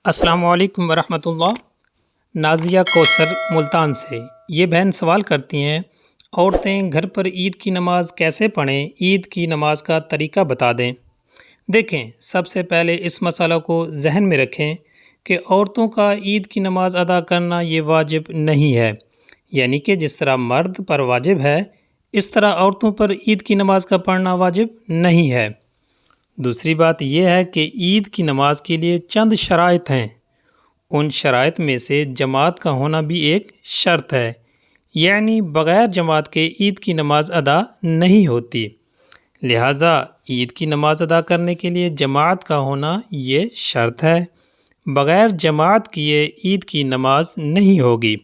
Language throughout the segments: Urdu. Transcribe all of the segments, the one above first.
السلام علیکم ورحمۃ اللہ۔ نازیہ کوثر ملتان سے یہ بہن سوال کرتی ہیں، عورتیں گھر پر عید کی نماز کیسے پڑھیں؟ عید کی نماز کا طریقہ بتا دیں۔ دیکھیں، سب سے پہلے اس مسئلہ کو ذہن میں رکھیں کہ عورتوں کا عید کی نماز ادا کرنا یہ واجب نہیں ہے، یعنی کہ جس طرح مرد پر واجب ہے اس طرح عورتوں پر عید کی نماز کا پڑھنا واجب نہیں ہے۔ دوسری بات یہ ہے کہ عید کی نماز کے لیے چند شرائط ہیں، ان شرائط میں سے جماعت کا ہونا بھی ایک شرط ہے، یعنی بغیر جماعت کے عید کی نماز ادا نہیں ہوتی، لہٰذا عید کی نماز ادا کرنے کے لیے جماعت کا ہونا یہ شرط ہے، بغیر جماعت کیے عید کی نماز نہیں ہوگی۔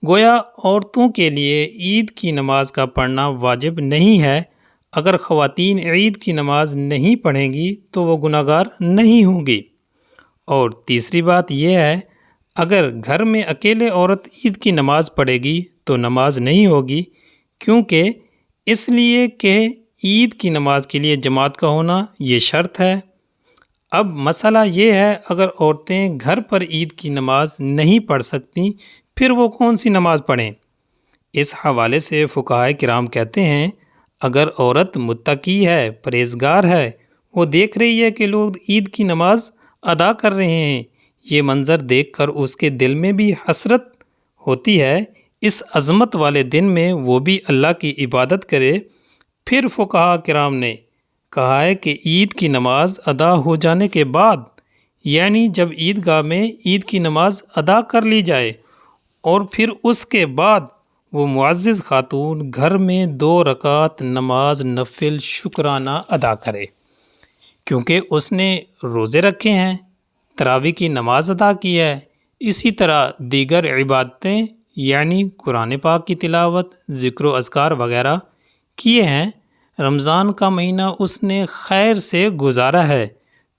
گویا عورتوں کے لیے عید کی نماز کا پڑھنا واجب نہیں ہے۔ اگر خواتین عید کی نماز نہیں پڑھیں گی تو وہ گناہ گار نہیں ہوں گی۔ اور تیسری بات یہ ہے، اگر گھر میں اکیلے عورت عید کی نماز پڑھے گی تو نماز نہیں ہوگی، کیونکہ اس لیے کہ عید کی نماز کے لیے جماعت کا ہونا یہ شرط ہے۔ اب مسئلہ یہ ہے، اگر عورتیں گھر پر عید کی نماز نہیں پڑھ سکتیں پھر وہ کون سی نماز پڑھیں؟ اس حوالے سے فقہائے کرام کہتے ہیں، اگر عورت متقی ہے، پرہیزگار ہے، وہ دیکھ رہی ہے کہ لوگ عید کی نماز ادا کر رہے ہیں، یہ منظر دیکھ کر اس کے دل میں بھی حسرت ہوتی ہے، اس عظمت والے دن میں وہ بھی اللہ کی عبادت کرے، پھر فقہاء کرام نے کہا ہے کہ عید کی نماز ادا ہو جانے کے بعد، یعنی جب عیدگاہ میں عید کی نماز ادا کر لی جائے اور پھر اس کے بعد وہ معزز خاتون گھر میں 2 رکعت نماز نفل شکرانہ ادا کرے، کیونکہ اس نے روزے رکھے ہیں، تراویح کی نماز ادا کی ہے، اسی طرح دیگر عبادتیں یعنی قرآن پاک کی تلاوت، ذکر و اذکار وغیرہ کیے ہیں۔ رمضان کا مہینہ اس نے خیر سے گزارا ہے،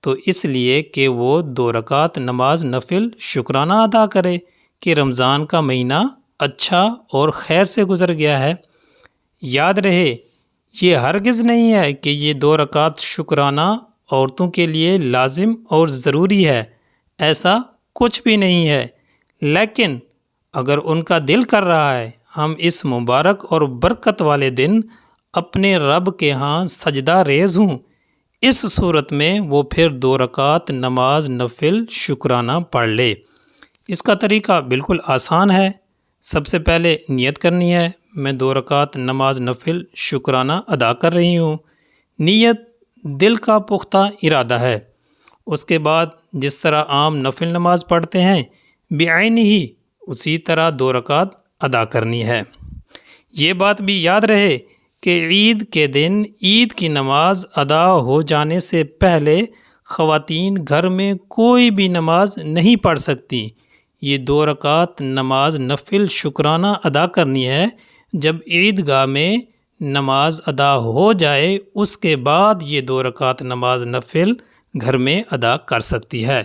تو اس لیے کہ وہ 2 رکعت نماز نفل شکرانہ ادا کرے کہ رمضان کا مہینہ اچھا اور خیر سے گزر گیا ہے۔ یاد رہے، یہ ہرگز نہیں ہے کہ یہ 2 رکعت شکرانہ عورتوں کے لیے لازم اور ضروری ہے، ایسا کچھ بھی نہیں ہے، لیکن اگر ان کا دل کر رہا ہے ہم اس مبارک اور برکت والے دن اپنے رب کے ہاں سجدہ ریز ہوں، اس صورت میں وہ پھر 2 رکعت نماز نفل شکرانہ پڑھ لے۔ اس کا طریقہ بالکل آسان ہے، سب سے پہلے نیت کرنی ہے، میں 2 رکعت نماز نفل شکرانہ ادا کر رہی ہوں، نیت دل کا پختہ ارادہ ہے۔ اس کے بعد جس طرح عام نفل نماز پڑھتے ہیں بعینہ ہی اسی طرح 2 رکعت ادا کرنی ہے۔ یہ بات بھی یاد رہے کہ عید کے دن عید کی نماز ادا ہو جانے سے پہلے خواتین گھر میں کوئی بھی نماز نہیں پڑھ سکتی، یہ 2 رکعت نماز نفل شکرانہ ادا کرنی ہے۔ جب عیدگاہ میں نماز ادا ہو جائے اس کے بعد یہ 2 رکعت نماز نفل گھر میں ادا کر سکتی ہے۔